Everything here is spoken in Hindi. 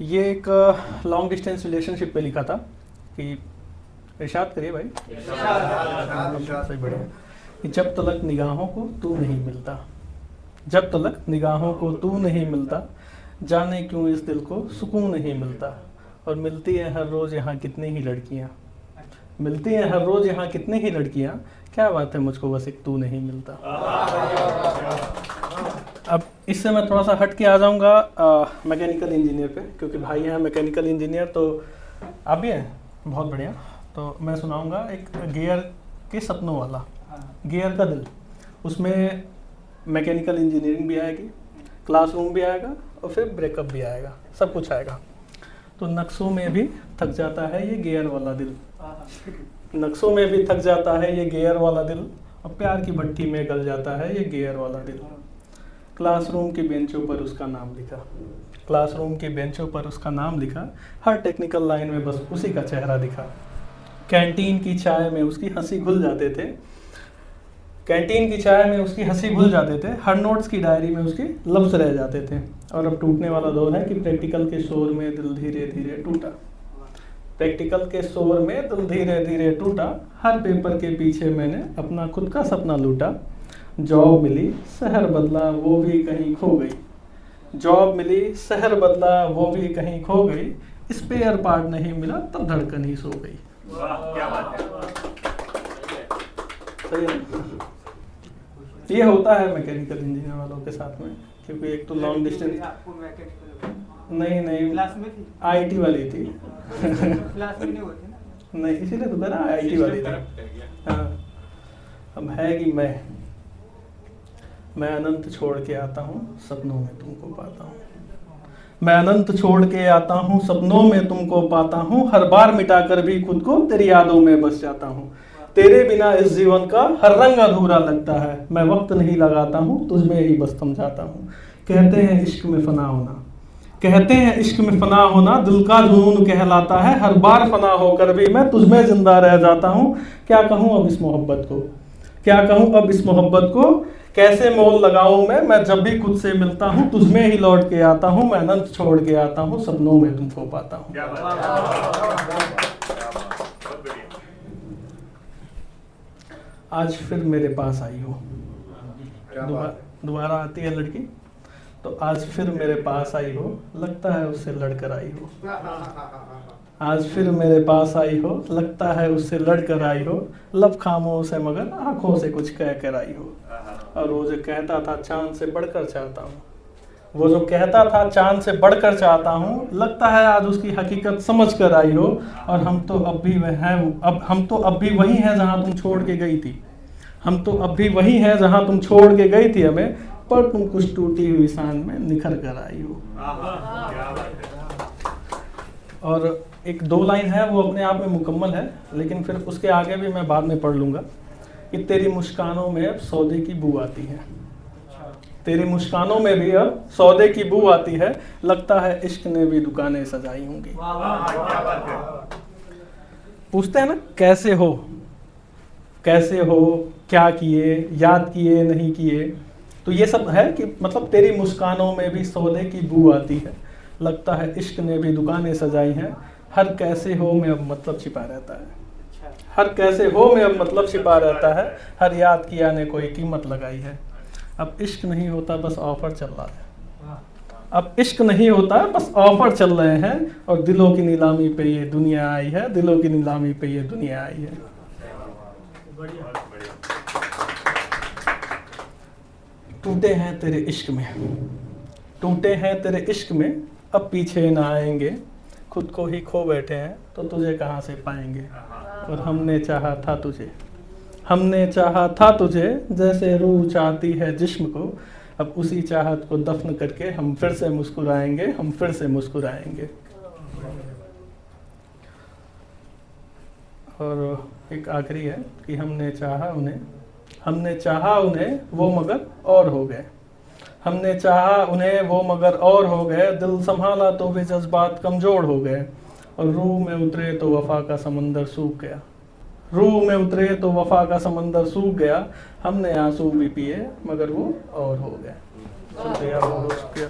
ये एक लॉन्ग डिस्टेंस रिलेशनशिप पे लिखा था कि इरशाद करिए भाई। सही बढ़िया। कि जब तलक निगाहों को तू नहीं मिलता, जब तलक निगाहों को तू नहीं मिलता, जाने क्यों इस दिल को सुकून नहीं मिलता। और मिलती है हर रोज़ यहाँ कितनी ही लड़कियाँ, मिलती हैं हर रोज़ यहाँ कितनी ही लड़कियाँ, क्या बात है मुझको बस एक तू नहीं मिलता। अब इससे मैं थोड़ा सा हट के आ जाऊँगा मैकेनिकल इंजीनियर पे, क्योंकि भाई हैं मैकेनिकल इंजीनियर, तो आप भी हैं, बहुत बढ़िया। तो मैं सुनाऊँगा एक गियर के सपनों वाला, गियर का दिल। उसमें मैकेनिकल इंजीनियरिंग भी आएगी, क्लासरूम भी आएगा और फिर ब्रेकअप भी आएगा, सब कुछ आएगा। तो नक्शों में भी थक जाता है ये गियर वाला दिल, नक्शों में भी थक जाता है ये गियर वाला दिल, और प्यार की भट्टी में गल जाता है ये गियर वाला दिल। क्लासरूम की बेंचों पर उसका नाम लिखा, क्लासरूम की बेंचों पर उसका नाम लिखा, हर टेक्निकल लाइन में बस उसी का चेहरा दिखा। कैंटीन की चाय में उसकी हंसी घुल जाते थे, कैंटीन की चाय में उसकी हंसी घुल जाते थे, हर नोट्स की डायरी में उसके लफ्ज़ रह जाते थे। और अब टूटने वाला दौर है कि प्रैक्टिकल के शोर में दिल धीरे धीरे टूटा, प्रैक्टिकल के शोर में दिल धीरे धीरे टूटा, हर पेपर के पीछे मैंने अपना खुद का सपना लूटा। जॉब मिली शहर बदला वो भी कहीं खो गई, जॉब मिली शहर बदला वो भी कहीं खो गई, स्पेयर पार्ट नहीं मिला तब धड़कन ही सो गई। क्या बात है। सही है। ये होता है मैकेनिकल इंजीनियर वालों के साथ में, क्योंकि एक तो लॉन्ग डिस्टेंस नहीं क्लास में थी, आईटी वाली थी क्लास में नहीं होती ना, नहीं इसीलिए तो कह रहा आईटी वाली थी। हाँ, अब है कि मैं अनंत छोड़ के आता हूँ सपनों में तुमको पाता हूँ, मैं अनंत छोड़ के आता हूँ सपनों में तुमको पाता हूँ, हर बार मिटाकर भी खुद को तेरी यादों में बस जाता हूँ। तेरे बिना इस जीवन का हर रंग अधूरा लगता है, मैं वक्त नहीं लगाता हूँ तुझमें ही बस थम जाता हूँ। कहते हैं इश्क में फना होना, कहते हैं इश्क में फना होना, दिल का जुनून कहलाता है, हर बार फना होकर भी मैं तुझमें जिंदा रह जाता हूँ। क्या कहूँ अब इस मोहब्बत को, क्या कहूँ अब इस मोहब्बत को, कैसे मोल लगाऊं मैं जब भी खुद से मिलता हूँ तुझमें ही लौट के आता हूँ, मैं अनंत छोड़ के आता हूँ सपनों में तुमको पाता हूँ। आज फिर मेरे पास आई हो, दोबारा आती है लड़की, तो आज फिर मेरे पास आई हो, लगता है उससे लड़कर आई हो, आज फिर मेरे पास आई हो, लगता है उससे लड़कर आई हो, लब खामोश है मगर आंखों से कुछ कह कर आई हो। और वो जो कहता था चांद से बढ़कर चाहता हूँ, वो जो कहता था चांद से बढ़कर चाहता हूँ, लगता है आज उसकी हकीकत समझ कर आई हो। और हम तो अब भी वही हैं जहाँ तुम छोड़ के गई थी, हम तो अब भी वही हैं जहाँ तुम छोड़ के गई थी हमें, पर तुम कुछ टूटी हुई शान में निखर कर आई हो। और एक दो लाइन है वो अपने आप में मुकम्मल है, लेकिन फिर उसके आगे भी मैं बाद में पढ़ लूँगा कि तेरी मुस्कानों में अब सौदे की बू आती है, तेरी मुस्कानों में भी अब सौदे की बू आती है, लगता है इश्क ने भी दुकानें सजाई होंगी। पूछते हैं ना कैसे हो, कैसे हो, क्या किए, याद किए नहीं किए, तो ये सब है कि मतलब तेरी मुस्कानों में भी सौदे की बू आती है, लगता है इश्क ने भी दुकानें सजाई हैं, हर कैसे हो में अब मतलब छिपा रहता है, हर कैसे हो में अब मतलब छिपा रहता है, हर याद किया ने कोई कीमत लगाई है। अब इश्क नहीं होता बस ऑफर चल रहा है, अब इश्क नहीं होता बस ऑफर चल रहे हैं, और दिलों की नीलामी पे ये दुनिया आई है, दिलों की नीलामी पे ये दुनिया आई है। टूटे हैं तेरे इश्क में, टूटे हैं तेरे इश्क में, अब पीछे ना आएंगे, खुद को ही खो बैठे हैं तो तुझे कहाँ से पाएंगे। और हमने चाहा था तुझे, हमने चाहा था तुझे, जैसे रूह चाहती है जिस्म को, अब उसी चाहत को दफन करके हम फिर से मुस्कुराएंगे, हम फिर से मुस्कुराएंगे। और एक आखिरी है कि हमने चाहा उन्हें वो मगर और हो गए, हमने चाहा उन्हें वो मगर और हो गए, दिल संभाला तो वे जज्बात कमज़ोर हो गए, और रूह में उतरे तो वफा का समंदर सूख गया, रूह में उतरे तो वफा का समंदर सूख गया, हमने आंसू भी पिए मगर वो और हो गए। शुक्रिया, बहुत शुक्रिया।